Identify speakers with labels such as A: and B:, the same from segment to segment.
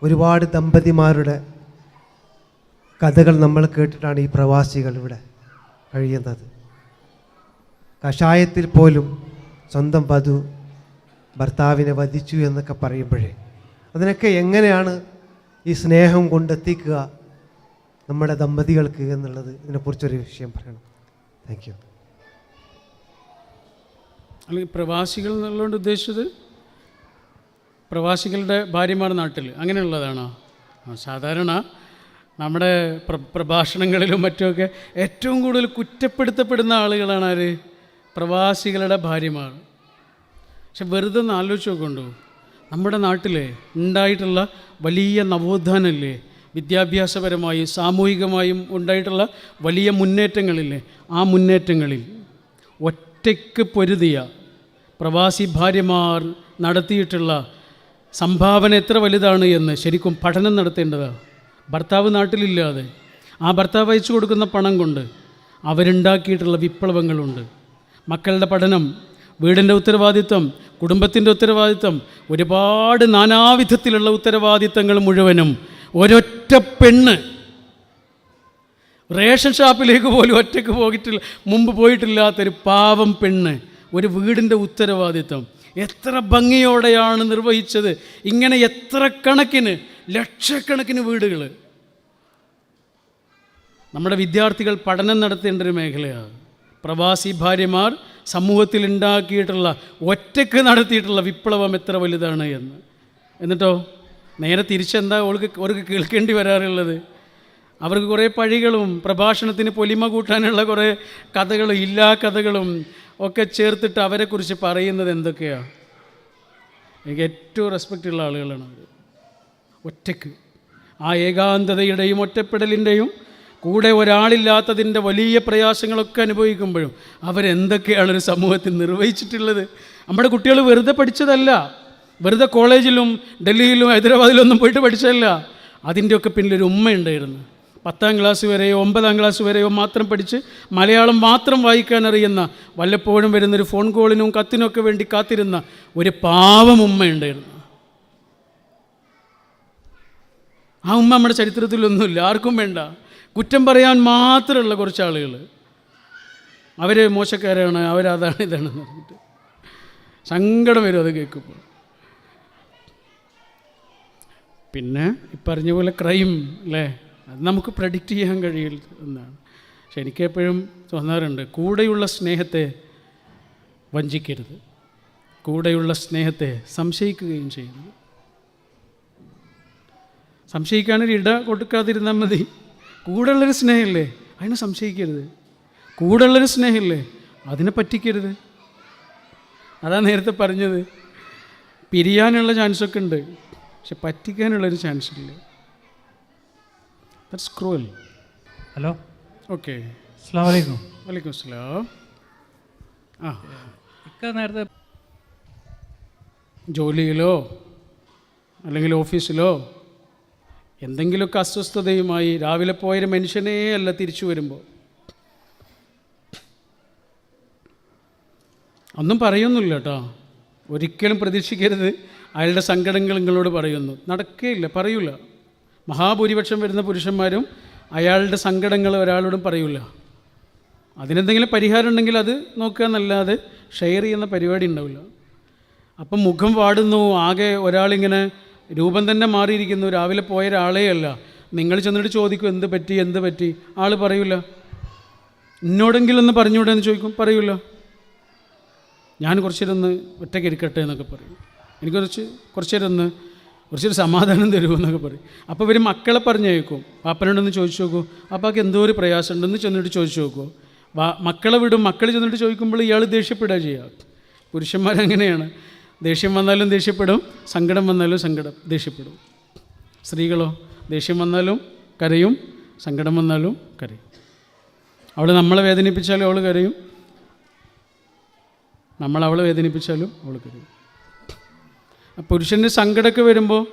A: ഒരുപാട് ദമ്പതിമാരുടെ കഥകൾ നമ്മൾ കേട്ടിട്ടാണ് ഈ പ്രവാസികൾ ഇവിടെ കഴിയുന്നത്. കഷായത്തിൽ പോലും സ്വന്തം വധു ഭർത്താവിനെ വധിച്ചു എന്നൊക്കെ പറയുമ്പോഴേ അതിനൊക്കെ എങ്ങനെയാണ് ഈ സ്നേഹം കൊണ്ടെത്തിക്കുക നമ്മുടെ ദമ്പതികൾക്ക് എന്നുള്ളത്, ഇതിനെക്കുറിച്ചൊരു വിഷയം പറയണം. Thank you.
B: അല്ലെങ്കിൽ പ്രവാസികൾ എന്നുള്ളതുകൊണ്ട് ഉദ്ദേശിച്ചത് പ്രവാസികളുടെ ഭാര്യമാർ നാട്ടിൽ അങ്ങനെയുള്ളതാണോ? സാധാരണ നമ്മുടെ പ്രഭാഷണങ്ങളിലും മറ്റുമൊക്കെ ഏറ്റവും കൂടുതൽ കുറ്റപ്പെടുത്തപ്പെടുന്ന ആളുകളാണ് ആര്? പ്രവാസികളുടെ ഭാര്യമാർ. പക്ഷെ വെറുതെ ഒന്ന് ആലോചിച്ച് നോക്കുന്നുണ്ടോ, നമ്മുടെ നാട്ടിൽ ഉണ്ടായിട്ടുള്ള വലിയ നവോത്ഥാനമില്ലേ, വിദ്യാഭ്യാസപരമായും സാമൂഹികമായും ഉണ്ടായിട്ടുള്ള വലിയ മുന്നേറ്റങ്ങളില്ലേ, ആ മുന്നേറ്റങ്ങളിൽ ഒറ്റയ്ക്ക് പൊരുതിയ പ്രവാസി ഭാര്യമാർ നടത്തിയിട്ടുള്ള സംഭാവന എത്ര വലുതാണ് എന്ന് ശരിക്കും പഠനം നടത്തേണ്ടതാണ്. ഭർത്താവ് നാട്ടിലില്ലാതെ ആ ഭർത്താവ് അയച്ചു കൊടുക്കുന്ന പണം കൊണ്ട് അവരുണ്ടാക്കിയിട്ടുള്ള വിപ്ലവങ്ങളുണ്ട്. മക്കളുടെ പഠനം, വീടിൻ്റെ ഉത്തരവാദിത്വം, കുടുംബത്തിൻ്റെ ഉത്തരവാദിത്വം, ഒരുപാട് നാനാവിധത്തിലുള്ള ഉത്തരവാദിത്തങ്ങൾ മുഴുവനും ഒരൊറ്റ പെണ്ണ്, റേഷൻ ഷാപ്പിലേക്ക് പോലും ഒറ്റയ്ക്ക് മുമ്പ് പോയിട്ടില്ലാത്തൊരു പാവം പെണ്ണ് ഒരു വീടിൻ്റെ ഉത്തരവാദിത്വം എത്ര ഭംഗിയോടെയാണ് നിർവഹിച്ചത്. ഇങ്ങനെ എത്ര കണക്കിന് ലക്ഷക്കണക്കിന് വീടുകൾ. നമ്മുടെ വിദ്യാർത്ഥികൾ പഠനം നടത്തേണ്ട ഒരു മേഖലയാണ്. പ്രവാസി ഭാര്യമാർ സമൂഹത്തിൽ ഉണ്ടാക്കിയിട്ടുള്ള, ഒറ്റയ്ക്ക് നടത്തിയിട്ടുള്ള വിപ്ലവം എത്ര വലുതാണ് എന്ന്. എന്നിട്ടോ നേരെ തിരിച്ചെന്താ അവർക്ക് കേൾക്കേണ്ടി വരാറുള്ളത്? അവർക്ക് കുറേ പഴികളും പ്രഭാഷണത്തിന് പൊലിമ കൂട്ടാനുള്ള കുറേ കഥകളും ഇല്ലാ കഥകളും ഒക്കെ ചേർത്തിട്ട് അവരെക്കുറിച്ച് പറയുന്നത് എന്തൊക്കെയാണ്? എനിക്ക് ഏറ്റവും റെസ്പെക്റ്റുള്ള ആളുകളാണ് അവർ. ഒറ്റയ്ക്ക് ആ ഏകാന്തതയുടെയും ഒറ്റപ്പെടലിൻ്റെയും കൂടെ ഒരാളില്ലാത്തതിൻ്റെ വലിയ പ്രയാസങ്ങളൊക്കെ അനുഭവിക്കുമ്പോഴും അവരെന്തൊക്കെയാണ് ഒരു സമൂഹത്തിൽ നിർവഹിച്ചിട്ടുള്ളത്. നമ്മുടെ കുട്ടികൾ വെറുതെ പഠിച്ചതല്ല, വെറുതെ കോളേജിലും ഡൽഹിയിലും ഹൈദരാബാദിലൊന്നും പോയിട്ട് പഠിച്ചതല്ല. അതിൻ്റെയൊക്കെ പിന്നിലൊരു ഉമ്മയുണ്ടായിരുന്നു. 10ാം ക്ലാസ് വരെയോ 9ാം ക്ലാസ് വരെയോ മാത്രം പഠിച്ച് മലയാളം മാത്രം വായിക്കാൻ അറിയുന്ന, വല്ലപ്പോഴും വരുന്നൊരു ഫോൺ കോളിനും കത്തിനൊക്കെ വേണ്ടി കാത്തിരുന്ന ഒരു പാവം ഉമ്മയുണ്ടായിരുന്നു. ആ ഉമ്മ നമ്മുടെ ചരിത്രത്തിലൊന്നുമില്ല, ആർക്കും വേണ്ട. കുറ്റം പറയാൻ മാത്രമുള്ള കുറച്ച് ആളുകൾ, അവർ മോശക്കാരാണ്, അവരതാണ് ഇതാണെന്ന് പറഞ്ഞിട്ട് സങ്കടം വരും അത് കേൾക്കുമ്പോൾ. പിന്നെ ഈ പറഞ്ഞ പോലെ ക്രൈം അല്ലേ, അത് നമുക്ക് പ്രഡിക്റ്റ് ചെയ്യാൻ കഴിയില്ല എന്നാണ്. പക്ഷെ എനിക്കെപ്പോഴും തോന്നാറുണ്ട്, കൂടെയുള്ള സ്നേഹത്തെ വഞ്ചിക്കരുത്, കൂടെയുള്ള സ്നേഹത്തെ സംശയിക്കുകയും ചെയ്യരുത്. സംശയിക്കാനൊരു ഇട കൊടുക്കാതിരുന്നാൽ മതി. കൂടെയുള്ളൊരു സ്നേഹമില്ലേ, അതിനെ സംശയിക്കരുത്. കൂടെയുള്ളൊരു സ്നേഹമില്ലേ, അതിനെ പറ്റിക്കരുത്. അതാ നേരത്തെ പറഞ്ഞത്, പിരിയാനുള്ള ചാൻസൊക്കെ ഉണ്ട്, പക്ഷെ പറ്റിക്കാനുള്ളൊരു ചാൻസ് ഇല്ല. That's cruel.
C: ഹലോ,
B: ഓക്കെ,
C: അസ്സലാമു അലൈക്കും.
B: വലൈക്കും അസ്സലാം.
C: നേരത്തെ
B: ജോലിയിലോ അല്ലെങ്കിൽ ഓഫീസിലോ എന്തെങ്കിലുമൊക്കെ അസ്വസ്ഥതയുമായി രാവിലെ പോയൊരു മനുഷ്യനേ അല്ല തിരിച്ചു വരുമ്പോൾ ഒന്നും പറയുന്നില്ല കേട്ടോ. ഒരിക്കലും പ്രതീക്ഷിക്കരുത് അയാളുടെ സങ്കടങ്ങൾ നിങ്ങളോട് പറയുന്നു. നടക്കുകയില്ല, പറയൂല. മഹാഭൂരിപക്ഷം വരുന്ന പുരുഷന്മാരും അയാളുടെ സങ്കടങ്ങൾ ഒരാളോടും പറയൂല. അതിനെന്തെങ്കിലും പരിഹാരം ഉണ്ടെങ്കിൽ അത് നോക്കുക എന്നല്ലാതെ ഷെയർ ചെയ്യുന്ന പരിപാടി ഉണ്ടാവില്ല. അപ്പം മുഖം വാടുന്നു, ആകെ ഒരാളിങ്ങനെ രൂപം തന്നെ മാറിയിരിക്കുന്നു. രാവിലെ പോയ ഒരാളേ അല്ല. നിങ്ങൾ ചെന്നിട്ട് ചോദിക്കും എന്ത് പറ്റി, ആൾ പറയൂല. എന്നോടെങ്കിലും ഒന്ന് പറഞ്ഞൂടെ എന്ന് ചോദിക്കും, പറയൂല. ഞാൻ കുറച്ചേരൊന്ന് ഒറ്റയ്ക്ക് ഇരിക്കട്ടെ എന്നൊക്കെ പറയും. എനിക്ക് കുറച്ചൊരു സമാധാനം തരുമെന്നൊക്കെ പറയും. അപ്പോൾ ഇവർ മക്കളെ പറഞ്ഞേക്കും, പാപ്പനോടൊന്ന് ചോദിച്ചു നോക്കൂ, അപ്പാക്ക് എന്തോ ഒരു പ്രയാസം ഉണ്ടെന്ന് ചെന്നിട്ട് ചോദിച്ചു നോക്കൂ. മക്കളെ വിടും, മക്കൾ ചെന്നിട്ട് ചോദിക്കുമ്പോൾ ഇയാൾ ദേഷ്യപ്പെടുക ചെയ്യുക. പുരുഷന്മാരങ്ങനെയാണ്, ദേഷ്യം വന്നാലും ദേഷ്യപ്പെടും, സങ്കടം വന്നാലും ദേഷ്യപ്പെടും. സ്ത്രീകളോ ദേഷ്യം വന്നാലും കരയും, സങ്കടം വന്നാലും കരയും. അവൾ നമ്മളെ വേദനിപ്പിച്ചാലും അവൾ കരയും, നമ്മളവളെ വേദനിപ്പിച്ചാലും അവൾ കരയും. പുരുഷൻ്റെ സങ്കടമൊക്കെ വരുമ്പോൾ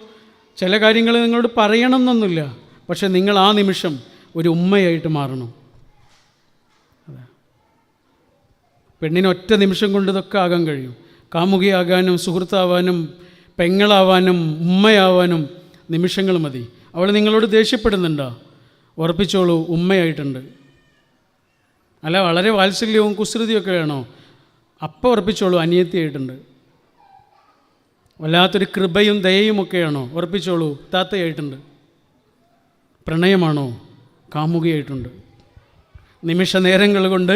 B: ചില കാര്യങ്ങൾ നിങ്ങളോട് പറയണമെന്നൊന്നുമില്ല, പക്ഷെ നിങ്ങൾ ആ നിമിഷം ഒരു ഉമ്മയായിട്ട് മാറണം. അതെ, പെണ്ണിന് ഒറ്റ നിമിഷം കൊണ്ട് ഇതൊക്കെ ആകാൻ കഴിയും. കാമുകിയാകാനും സുഹൃത്താവാനും പെങ്ങളാവാനും ഉമ്മയാവാനും നിമിഷങ്ങൾ മതി. അവൾ നിങ്ങളോട് ദേഷ്യപ്പെടുന്നുണ്ടോ? ഉറപ്പിച്ചോളൂ, ഉമ്മയായിട്ടുണ്ട്. അല്ല വളരെ വാത്സല്യവും കുസൃതിയൊക്കെ വേണോ? അപ്പം ഉറപ്പിച്ചോളൂ, അനിയത്തിയായിട്ടുണ്ട്. വല്ലാത്തൊരു കൃപയും ദയയും ഒക്കെയാണോ? ഉറപ്പിച്ചോളൂ, താത്തയായിട്ടുണ്ട്. പ്രണയമാണോ? കാമുകയായിട്ടുണ്ട്. നിമിഷ നേരങ്ങൾ കൊണ്ട്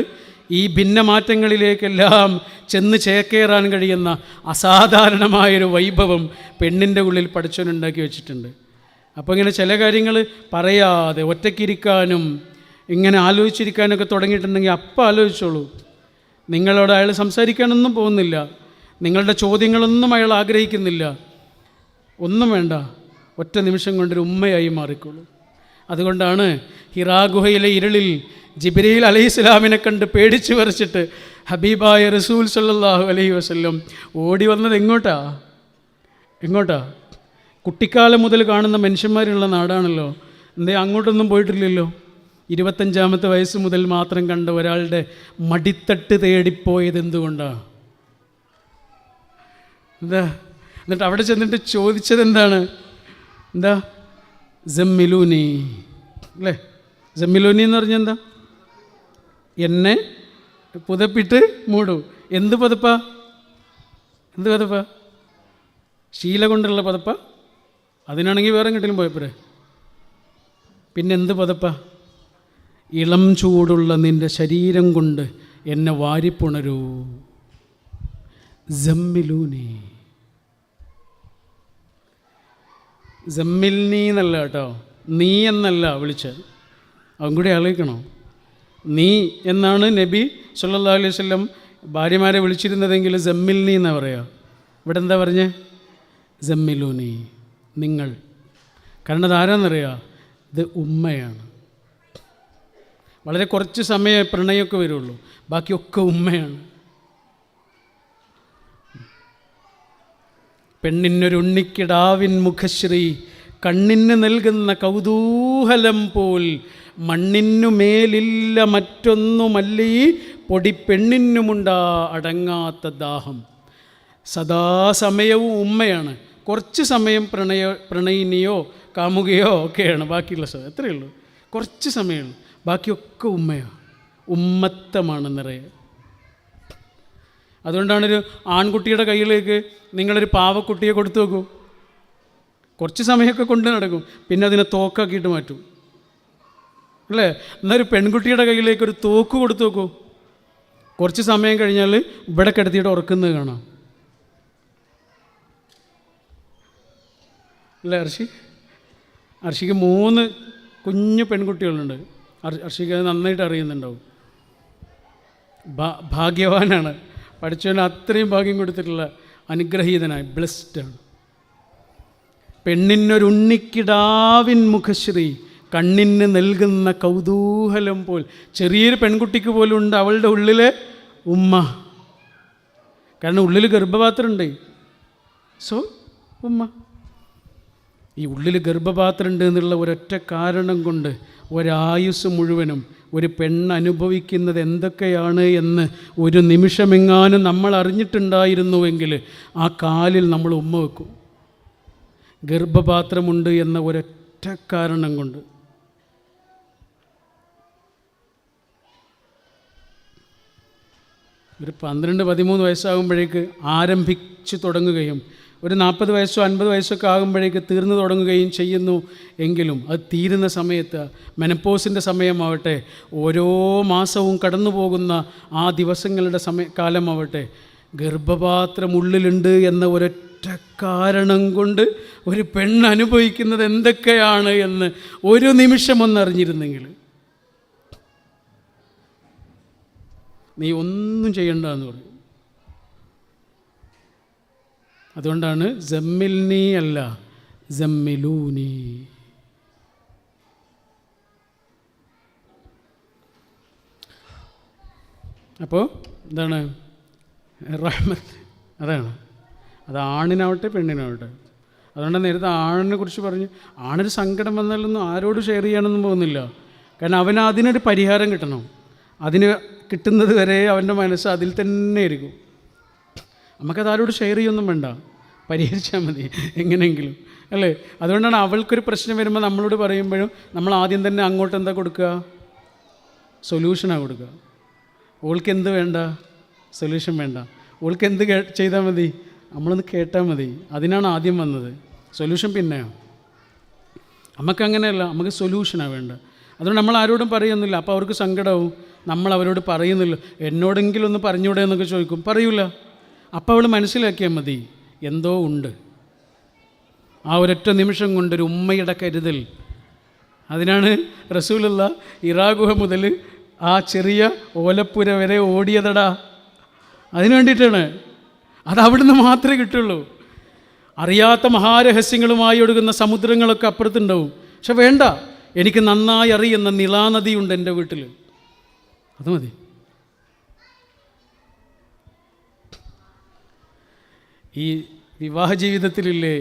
B: ഈ ഭിന്നമാറ്റങ്ങളിലേക്കെല്ലാം ചെന്ന് ചേക്കേറാൻ കഴിയുന്ന അസാധാരണമായൊരു വൈഭവം പെണ്ണിൻ്റെ ഉള്ളിൽ പടച്ചവനുണ്ടാക്കി വെച്ചിട്ടുണ്ട്. അപ്പോൾ ഇങ്ങനെ ചില കാര്യങ്ങൾ പറയാതെ ഒറ്റയ്ക്കിരിക്കാനും ഇങ്ങനെ ആലോചിച്ചിരിക്കാനൊക്കെ തുടങ്ങിയിട്ടുണ്ടെങ്കിൽ അപ്പം ആലോചിച്ചോളൂ. നിങ്ങളോട് അയാൾ സംസാരിക്കാനൊന്നും പോകുന്നില്ല, നിങ്ങളുടെ ചോദ്യങ്ങളൊന്നും അയാൾ ആഗ്രഹിക്കുന്നില്ല, ഒന്നും വേണ്ട, ഒറ്റ നിമിഷം കൊണ്ടൊരു ഉമ്മയായി മാറിക്കോളൂ. അതുകൊണ്ടാണ് ഹിറാ ഗുഹയിലെ ഇരുളിൽ ജിബ്രീൽ അലൈഹിസ്സലാമിനെ കണ്ട് പേടിച്ച് വരച്ചിട്ട് ഹബീബായ റസൂൽ സല്ലല്ലാഹു അലൈഹി വസല്ലം ഓടി വന്നത് എങ്ങോട്ടാ? കുട്ടിക്കാലം മുതൽ കാണുന്ന മനുഷ്യന്മാരുള്ള നാടാണല്ലോ. എന്തേ അങ്ങോട്ടൊന്നും പോയിട്ടില്ലല്ലോ? 25-ാമത്തെ വയസ്സ് മുതൽ മാത്രം കണ്ട ഒരാളുടെ മടിത്തട്ട് തേടിപ്പോയത് എന്തുകൊണ്ടാണ്? എന്നിട്ട് അവിടെ ചെന്നിട്ട് ചോദിച്ചത് എന്താണ്? ജമ്മിലൂനി അല്ലേ? ജമ്മിലൂനി എന്ന് പറഞ്ഞാൽ എന്താ? എന്നെ പുതപ്പിട്ട് മൂടൂ. എന്ത് പതപ്പാ? ശീല കൊണ്ടുള്ള പതപ്പാ? അതിനാണെങ്കിൽ വേറെ എങ്ങോട്ടെങ്കിലും പോയപ്പോരെ. പിന്നെന്ത് പതപ്പാ? ഇളം ചൂടുള്ള നിൻ്റെ ശരീരം കൊണ്ട് എന്നെ വാരിപ്പുണരൂ. ജമ്മിലൂനി. ജമ്മിൽനി എന്നല്ല കേട്ടോ, നീ എന്നല്ല വിളിച്ചത്. അതും കൂടി ആലോചിക്കണോ? നീ എന്നാണ് നബി സല്ലല്ലാഹു അലൈഹി വസല്ലം ഭാര്യമാരെ വിളിച്ചിരുന്നതെങ്കിൽ ജമ്മിൽനി എന്നാണ് പറയുക. ഇവിടെ എന്താ പറഞ്ഞേ? ജമ്മിലൂനി, നിങ്ങൾ. കാരണം അതാരാന്നറിയുക? ഇത് ഉമ്മയാണ്. വളരെ കുറച്ച് സമയമേ പ്രണയമൊക്കെ വരുള്ളൂ, ബാക്കിയൊക്കെ ഉമ്മയാണ്. പെണ്ണിനൊരുണ്ണിക്കിടാവിൻ മുഖശ്രീ കണ്ണിന് നൽകുന്ന കൗതൂഹലം പോൽ മണ്ണിനു മേലില്ല മറ്റൊന്നുമല്ലീ പൊടി പെണ്ണിനുമുണ്ടാ അടങ്ങാത്ത ദാഹം. സദാസമയവും ഉമ്മയാണ്. കുറച്ച് സമയം പ്രണയിനിയോ കാമുകയോ ഒക്കെയാണ്, ബാക്കിയുള്ള സമയം എത്രയേ ഉള്ളൂ, കുറച്ച് സമയമുള്ളൂ, ബാക്കിയൊക്കെ ഉമ്മയാണ്. ഉമ്മത്തമാണ് നിറയെ. അതുകൊണ്ടാണൊരു ആൺകുട്ടിയുടെ കയ്യിലേക്ക് നിങ്ങളൊരു പാവക്കുട്ടിയെ കൊടുത്തു നോക്കൂ, കുറച്ച് സമയമൊക്കെ കൊണ്ട് നടക്കും, പിന്നെ അതിനെ തോക്കാക്കിയിട്ട് മാറ്റും അല്ലേ? എന്നൊരു പെൺകുട്ടിയുടെ കയ്യിലേക്ക് ഒരു തോക്ക് കൊടുത്തു നോക്കൂ, കുറച്ച് സമയം കഴിഞ്ഞാൽ ഇവിടെ കിടത്തിയിട്ട് ഉറക്കുന്നത് കാണാം അല്ലേ? അർഷിക്ക് 3 കുഞ്ഞു പെൺകുട്ടികളുണ്ട്. അർഷിക്ക് അത് നന്നായിട്ട് അറിയുന്നുണ്ടാവും. ഭാഗ്യവാനാണ്, പഠിച്ചവന് അത്രയും ഭാഗ്യം കൊടുത്തിട്ടുള്ള അനുഗ്രഹീതനായ ബ്ലെസ്ഡാണ്. പെണ്ണിനൊരുണ്ണിക്കിടാവിൻ മുഖശ്രീ കണ്ണിന് നൽകുന്ന കൗതൂഹലം പോൽ. ചെറിയൊരു പെൺകുട്ടിക്ക് പോലും ഉണ്ട് അവളുടെ ഉള്ളിലെ ഉമ്മ. കാരണം ഉള്ളിൽ ഗർഭപാത്രമുണ്ട്. സോ ഉമ്മ. ഈ ഉള്ളിൽ ഗർഭപാത്രമുണ്ട് എന്നുള്ള ഒരൊറ്റ കാരണം കൊണ്ട് ഒരായുസ് മുഴുവനും ഒരു പെണ്ണ് അനുഭവിക്കുന്നത് എന്തൊക്കെയാണ് എന്ന് ഒരു നിമിഷമെങ്ങാനും നമ്മൾ അറിഞ്ഞിട്ടുണ്ടായിരുന്നുവെങ്കിൽ ആ കാലിൽ നമ്മൾ ഉമ്മ വെക്കും. ഗർഭപാത്രമുണ്ട് എന്ന ഒരൊറ്റ കാരണം കൊണ്ട്. ഒരു 12-13 വയസ്സാകുമ്പോഴേക്ക് ആരംഭിച്ചു തുടങ്ങുകയും ഒരു 40 വയസ്സോ 50 വയസ്സൊക്കെ ആകുമ്പോഴേക്ക് തീർന്നു തുടങ്ങുകയും ചെയ്യുന്നു എങ്കിലും അത് തീരുന്ന സമയത്ത് മെനപ്പോസിൻ്റെ സമയമാവട്ടെ, ഓരോ മാസവും കടന്നു പോകുന്ന ആ ദിവസങ്ങളുടെ കാലമാവട്ടെ, ഗർഭപാത്രം ഉള്ളിലുണ്ട് എന്ന ഒരൊറ്റ കാരണം കൊണ്ട് ഒരു പെണ്ണ് അനുഭവിക്കുന്നത് എന്തൊക്കെയാണ് എന്ന് ഒരു നിമിഷം ഒന്നറിഞ്ഞിരുന്നെങ്കിൽ നീ ഒന്നും ചെയ്യണ്ടെന്ന് പറയും. അതുകൊണ്ടാണ് ജമ്മിൽനി അല്ല ജമ്മിലൂനി. അപ്പോൾ എന്താണ് റഹ്മത്ത്? അതാണ്. അത് ആണിനാവട്ടെ പെണ്ണിനാവട്ടെ. അതുകൊണ്ട് നേരത്തെ ആണിനെ കുറിച്ച് പറഞ്ഞു, ആണൊരു സങ്കടം വന്നാലൊന്നും ആരോട് ഷെയർ ചെയ്യാനൊന്നും പോകുന്നില്ല. കാരണം അവന് അതിനൊരു പരിഹാരം കിട്ടണം. അതിന് കിട്ടുന്നത് വരെ അവൻ്റെ മനസ്സ് അതിൽ തന്നെ ആയിരിക്കും. നമുക്കത് ആരോട് ഷെയർ ചെയ്യൊന്നും വേണ്ട. പരിഹരിച്ചാൽ മതി എങ്ങനെയെങ്കിലും, അല്ലേ? അതുകൊണ്ടാണ് അവൾക്കൊരു പ്രശ്നം വരുമ്പോൾ നമ്മളോട് പറയുമ്പോഴും നമ്മൾ ആദ്യം തന്നെ അങ്ങോട്ട് എന്താ കൊടുക്കുക? സൊല്യൂഷനാണ് കൊടുക്കുക. ഓൾക്ക് എന്ത് വേണ്ട? സൊല്യൂഷൻ വേണ്ട. ഓൾക്ക് എന്ത് ചെയ്താൽ മതി? നമ്മളൊന്ന് കേട്ടാൽ മതി. അതിനാണ് ആദ്യം വന്നത്, സൊല്യൂഷൻ പിന്നെയാണ്. നമുക്കങ്ങനെയല്ല, നമുക്ക് സൊല്യൂഷനാണ് വേണ്ടത്. അതുകൊണ്ട് നമ്മൾ ആരോടും പറയുന്നില്ല. അപ്പോൾ അവർക്ക് സങ്കടവും. നമ്മൾ അവരോട് പറയുന്നില്ല. എന്നോടെങ്കിലും ഒന്ന് പറഞ്ഞൂടെ എന്നൊക്കെ ചോദിക്കും, പറയൂല. അപ്പോൾ അവൾ മനസ്സിലാക്കിയാൽ മതി എന്തോ ഉണ്ട്. ആ ഒരൊറ്റ നിമിഷം കൊണ്ടൊരു ഉമ്മയുടെ കരുതൽ. അതിനാണ് റസൂലുള്ള ഇറാ ഗുഹ മുതൽ ആ ചെറിയ ഓലപ്പുര വരെ ഓടിയതടാ. അതിനു വേണ്ടിയിട്ടാണ്. അത് അവിടുന്ന് മാത്രമേ കിട്ടുള്ളൂ. അറിയാത്ത മഹാരഹസ്യങ്ങളുമായി ഒഴുകുന്ന സമുദ്രങ്ങളൊക്കെ അപ്പുറത്തുണ്ടാവും. പക്ഷെ വേണ്ട, എനിക്ക് നന്നായി അറിയുന്ന നിളാനദിയുണ്ട് എൻ്റെ വീട്ടിൽ, അത് മതി. ഈ വിവാഹ ജീവിതത്തിലില്ലേ,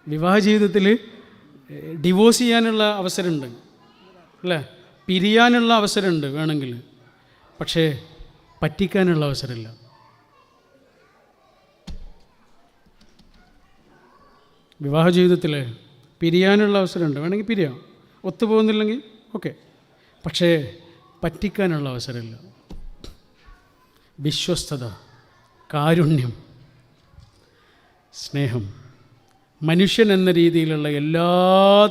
B: വിവാഹ ജീവിതത്തിൽ ഡിവോഴ്സ് ചെയ്യാനുള്ള അവസരമുണ്ട്, അല്ലേ? പിരിയാനുള്ള അവസരമുണ്ട് വേണമെങ്കിൽ. പക്ഷേ പറ്റിക്കാനുള്ള അവസരമില്ല. വിവാഹ ജീവിതത്തിൽ പിരിയാനുള്ള അവസരമുണ്ട്, വേണമെങ്കിൽ പിരിയാം. ഒത്തുപോകുന്നില്ലെങ്കിൽ ഓക്കെ. പക്ഷേ പറ്റിക്കാനുള്ള അവസരമില്ല. വിശ്വസ്തത, കാരുണ്യം, സ്നേഹം, മനുഷ്യൻ എന്ന രീതിയിലുള്ള എല്ലാ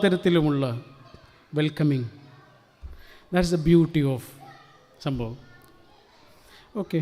B: തരത്തിലുമുള്ള welcoming, that's the beauty of സംഭവം. ഓക്കെ.